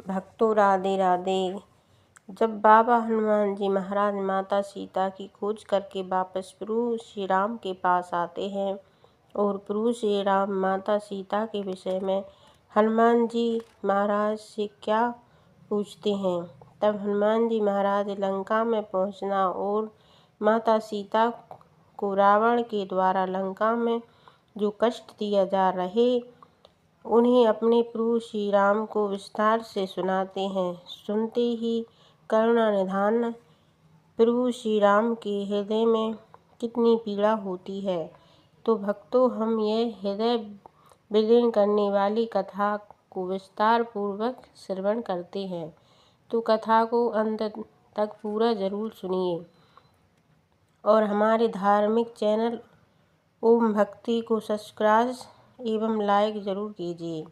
भक्तों राधे राधे। जब बाबा हनुमान जी महाराज माता सीता की खोज करके वापस प्रभु श्री राम के पास आते हैं और प्रभु श्री राम माता सीता के विषय में हनुमान जी महाराज से क्या पूछते हैं, तब हनुमान जी महाराज लंका में पहुंचना और माता सीता को रावण के द्वारा लंका में जो कष्ट दिया जा रहे उन्हें अपने प्रभु श्री राम को विस्तार से सुनाते हैं। सुनते ही करुणा निधान प्रभु श्री राम के हृदय में कितनी पीड़ा होती है। तो भक्तों, हम यह हृदय विलीन करने वाली कथा को विस्तार पूर्वक श्रवण करते हैं, तो कथा को अंत तक पूरा जरूर सुनिए और हमारे धार्मिक चैनल ओम भक्ति को सब्सक्राइब एवं लाइक ज़रूर कीजिए।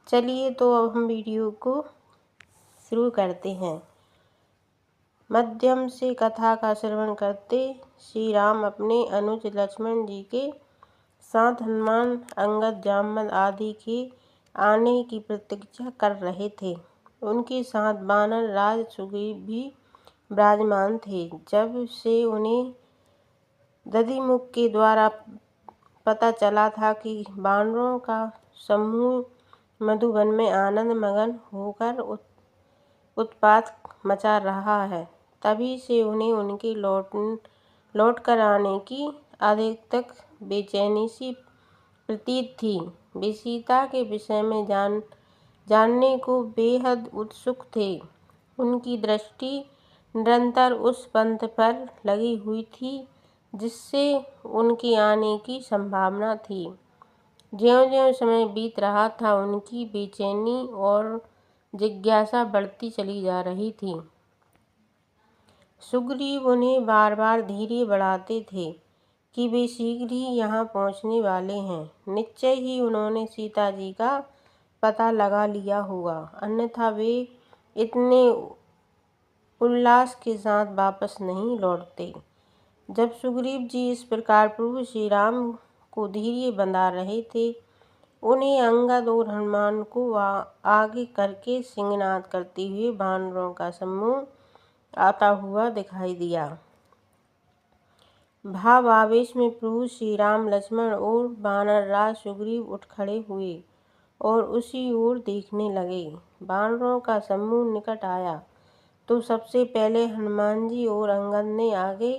चलिए तो अब हम वीडियो को शुरू करते हैं। मध्यम से कथा का श्रवण करते श्री राम अपने अनुज लक्ष्मण जी के साथ हनुमान, अंगद, जामवंत आदि के आने की प्रतीक्षा कर रहे थे। उनके साथ वानर राज सुग्रीव भी विराजमान थे। जब से उन्हें दधिमुख के द्वारा पता चला था कि वानरों का समूह मधुवन में आनंद मगन होकर उत्पात मचा रहा है, तभी से उन्हें उनके लौट कर आने की अधिक बेचैनी सी प्रतीत थी। वे सीता के विषय में जानने को बेहद उत्सुक थे। उनकी दृष्टि निरंतर उस पंथ पर लगी हुई थी जिससे उनके आने की संभावना थी। ज्यों-ज्यों समय बीत रहा था, उनकी बेचैनी और जिज्ञासा बढ़ती चली जा रही थी। सुग्रीव उन्हें बार बार धीरे बढ़ाते थे कि वे शीघ्र ही यहाँ पहुँचने वाले हैं। निश्चय ही उन्होंने सीता जी का पता लगा लिया होगा, अन्यथा वे इतने उल्लास के साथ वापस नहीं लौटते। जब सुग्रीव जी इस प्रकार प्रभु श्री राम को धीरे बंधा रहे थे, उन्हें अंगद और हनुमान को आगे करके सिंहनाद करते हुए वानरों का समूह आता हुआ दिखाई दिया। भाव आवेश में प्रभु श्री राम, लक्ष्मण और वानर राज सुग्रीव उठ खड़े हुए और उसी ओर देखने लगे। वानरों का समूह निकट आया तो सबसे पहले हनुमान जी और अंगद ने आगे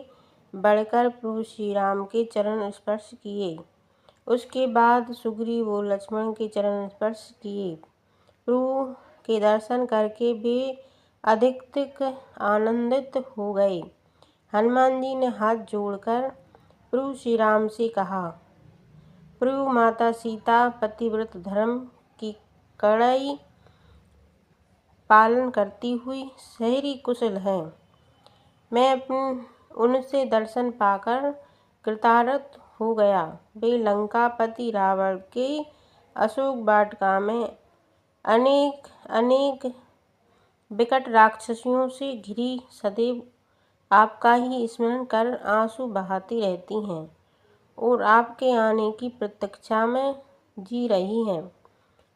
बढ़कर प्रभु श्री राम के चरण स्पर्श किए। उसके बाद सुग्रीव और लक्ष्मण के चरण स्पर्श किए। प्रभु के दर्शन करके वे अधिक आनंदित हो गए। हनुमान जी ने हाथ जोड़कर प्रभु श्री राम से कहा, प्रभु, माता सीता पतिव्रत धर्म की कड़ाई पालन करती हुई शरीर कुशल है। मैं उनसे दर्शन पाकर कृतार्थ हो गया। वे लंकापति रावण के अशोक वाटिका में अनेक विकट राक्षसियों से घिरी सदैव आपका ही स्मरण कर आंसू बहाती रहती हैं और आपके आने की प्रतीक्षा में जी रही हैं।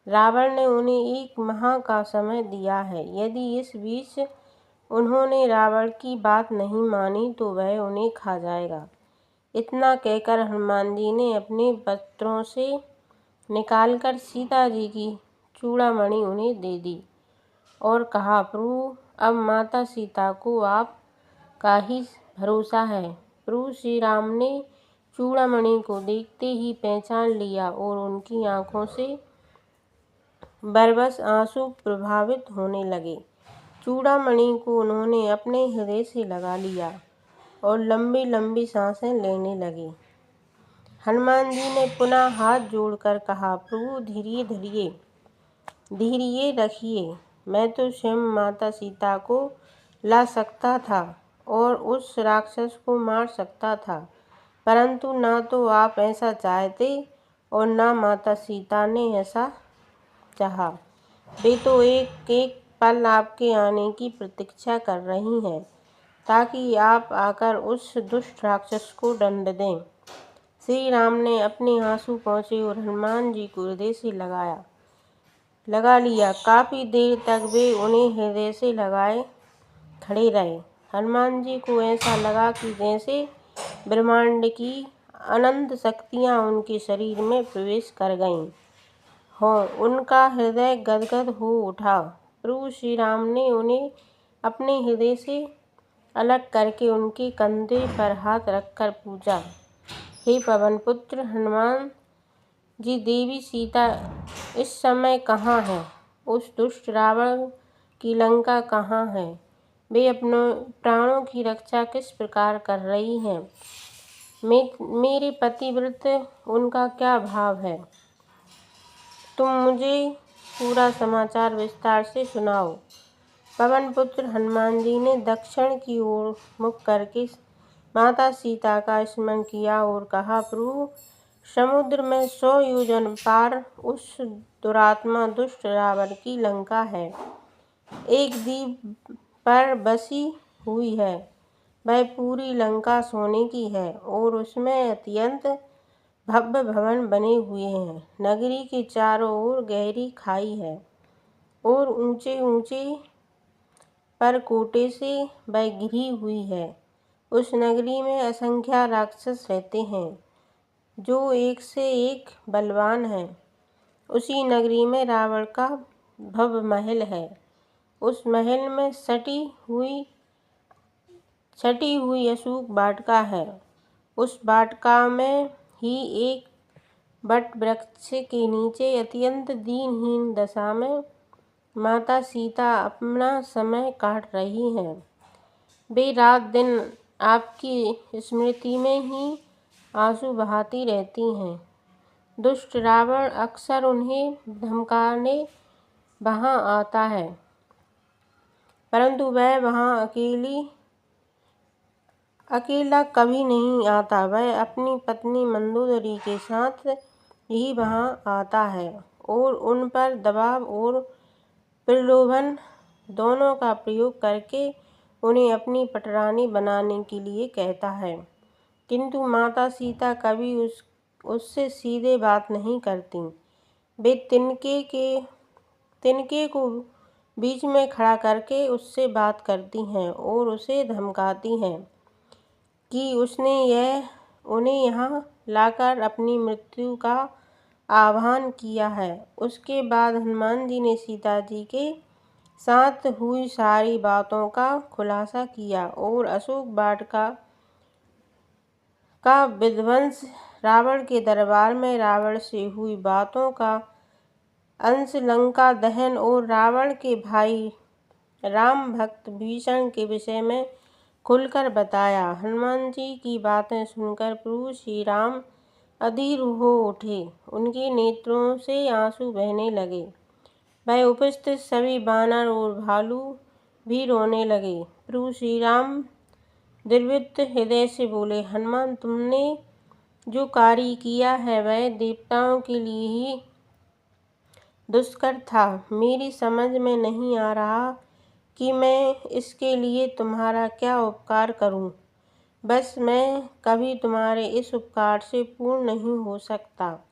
रावण ने उन्हें 1 माह का समय दिया है। यदि इस बीच उन्होंने रावण की बात नहीं मानी तो वह उन्हें खा जाएगा। इतना कहकर हनुमान जी ने अपने वस्त्रों से निकालकर सीता जी की चूड़ामणि उन्हें दे दी और कहा, प्रभु, अब माता सीता को आपका ही भरोसा है। प्रभु श्री राम ने चूड़ामणि को देखते ही पहचान लिया और उनकी आंखों से बरबस आंसू प्रभावित होने लगे। चूड़ामणि को उन्होंने अपने हृदय से लगा लिया और लंबी लंबी सांसें लेने लगे। हनुमान जी ने पुनः हाथ जोड़कर कहा, प्रभु, धैर्य रखिए। मैं तो स्वयं माता सीता को ला सकता था और उस राक्षस को मार सकता था, परंतु ना तो आप ऐसा चाहते और ना माता सीता ने ऐसा चाहा। वे तो एक एक पल आपके आने की प्रतीक्षा कर रही हैं ताकि आप आकर उस दुष्ट राक्षस को दंड दें। श्री राम ने अपने आंसू पोंछे और हनुमान जी को हृदय से लगाया। लगा लिया। काफ़ी देर तक वे उन्हें हृदय से लगाए खड़े रहे। हनुमान जी को ऐसा लगा कि जैसे ब्रह्मांड की अनंत शक्तियाँ उनके शरीर में प्रवेश कर गईं हों। उनका हृदय गदगद हो उठा। प्रभु श्री राम ने उन्हें अपने हृदय से अलग करके उनके कंधे पर हाथ रखकर पूछा, हे पवन पुत्र हनुमान जी, देवी सीता इस समय कहाँ है? उस दुष्ट रावण की लंका कहाँ है? वे अपने प्राणों की रक्षा किस प्रकार कर रही हैं? मेरे पतिव्रत उनका क्या भाव है? तुम मुझे पूरा समाचार विस्तार से सुनाओ। पवन पुत्र हनुमान जी ने दक्षिण की ओर मुख करके माता सीता का स्मरण किया और कहा, प्रभु, समुद्र में 100 योजन पार उस दुरात्मा दुष्ट रावण की लंका है। एक द्वीप पर बसी हुई है। वह पूरी लंका सोने की है और उसमें अत्यंत भव्य भवन बने हुए हैं। नगरी के चारों ओर गहरी खाई है और ऊंचे ऊंचे परकोटे से वह घिरी हुई है। उस नगरी में असंख्य राक्षस रहते हैं जो एक से एक बलवान हैं। उसी नगरी में रावण का भव्य महल है। उस महल में सटी हुई अशोक वाटिका है। उस वाटिका में ही एक वट वृक्ष के नीचे अत्यंत दीनहीन दशा में माता सीता अपना समय काट रही हैं। वे रात दिन आपकी स्मृति में ही आंसू बहाती रहती हैं। दुष्ट रावण अक्सर उन्हें धमकाने वहाँ आता है, परंतु वह वहाँ अकेला कभी नहीं आता। वह अपनी पत्नी मंदोदरी के साथ ही वहाँ आता है और उन पर दबाव और प्रलोभन दोनों का प्रयोग करके उन्हें अपनी पटरानी बनाने के लिए कहता है। किंतु माता सीता कभी उससे सीधे बात नहीं करती। वे तिनके को बीच में खड़ा करके उससे बात करती हैं और उसे धमकाती हैं कि उसने उन्हें यहाँ लाकर अपनी मृत्यु का आह्वान किया है। उसके बाद हनुमान जी ने सीता जी के साथ हुई सारी बातों का खुलासा किया और अशोक वाटिका का विध्वंस, रावण के दरबार में रावण से हुई बातों का अंश, लंका दहन और रावण के भाई राम भक्त विभीषण के विषय में खुलकर बताया। हनुमान जी की बातें सुनकर प्रभु श्री राम अधीर हो उठे। उनके नेत्रों से आंसू बहने लगे। वह उपस्थित सभी वानर और भालू भी रोने लगे। प्रभु श्री राम द्रवित हृदय से बोले, हनुमान, तुमने जो कार्य किया है वह देवताओं के लिए ही दुष्कर था। मेरी समझ में नहीं आ रहा कि मैं इसके लिए तुम्हारा क्या उपकार करूं। बस मैं कभी तुम्हारे इस उपकार से पूर्ण नहीं हो सकता।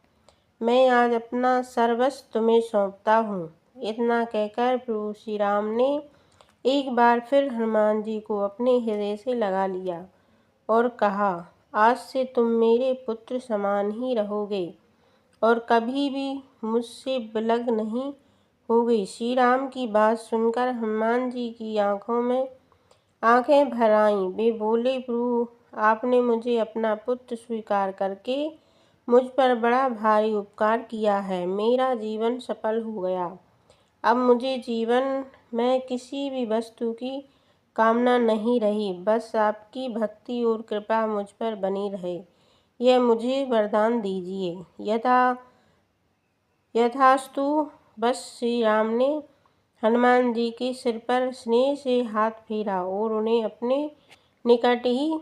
मैं आज अपना सर्वस्व तुम्हें सौंपता हूँ। इतना कहकर प्रभु श्री राम ने एक बार फिर हनुमान जी को अपने हृदय से लगा लिया और कहा, आज से तुम मेरे पुत्र समान ही रहोगे और कभी भी मुझसे विलग नहीं होगे। श्री राम की बात सुनकर हनुमान जी की आंखों में आंखें भर आईं। वे बोले, प्रभु, आपने मुझे अपना पुत्र स्वीकार करके मुझ पर बड़ा भारी उपकार किया है। मेरा जीवन सफल हो गया। अब मुझे जीवन में किसी भी वस्तु की कामना नहीं रही। बस आपकी भक्ति और कृपा मुझ पर बनी रहे, यह मुझे वरदान दीजिए। यथास्तु। बस श्री राम ने हनुमान जी के सिर पर स्नेह से हाथ फेरा और उन्हें अपने निकट ही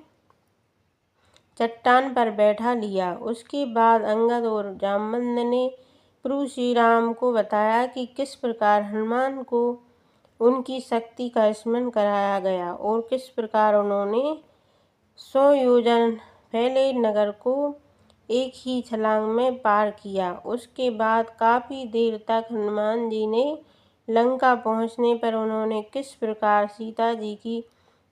चट्टान पर बैठा लिया। उसके बाद अंगद और जामवंत ने प्रभु श्री राम को बताया कि किस प्रकार हनुमान को उनकी शक्ति का स्मरण कराया गया और किस प्रकार उन्होंने 100 योजन फैले नगर को एक ही छलांग में पार किया। उसके बाद काफ़ी देर तक हनुमान जी ने लंका पहुंचने पर उन्होंने किस प्रकार सीता जी की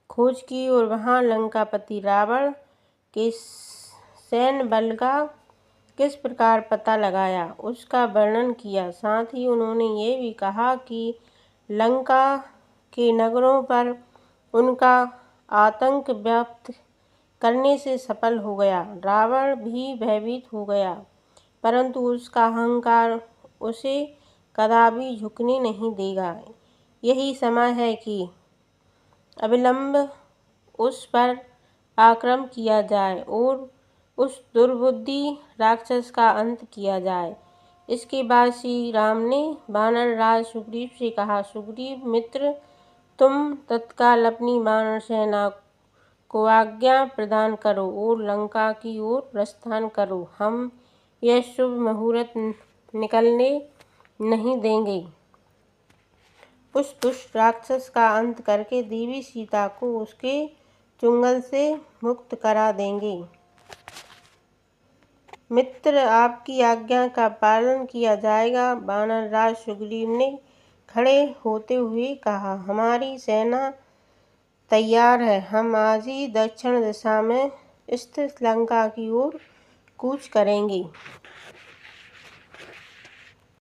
खोज की और वहां लंकापति रावण के सैन्य बल का किस प्रकार पता लगाया, उसका वर्णन किया। साथ ही उन्होंने ये भी कहा कि लंका के नगरों पर उनका आतंक व्याप्त करने से सफल हो गया। रावण भी भयभीत हो गया, परंतु उसका अहंकार उसे कदापि झुकने नहीं देगा। यही समय है कि अविलंब उस पर आक्रमण किया जाए और उस दुर्बुद्धि राक्षस का अंत किया जाए। इसके बाद श्री राम ने वानर राज सुग्रीव से कहा, सुग्रीव मित्र, तुम तत्काल अपनी वानर सेना को आज्ञा प्रदान करो और लंका की ओर प्रस्थान करो। हम यह शुभ मुहूर्त निकलने नहीं देंगे। उस दुष्ट राक्षस का अंत करके देवी सीता को उसके चुंगल से मुक्त करा देंगे। मित्र, आपकी आज्ञा का पालन किया जाएगा। वानर राज सुग्रीव ने खड़े होते हुए कहा, हमारी सेना तैयार है। हम आज ही दक्षिण दिशा में स्थित लंका की ओर कूच करेंगे।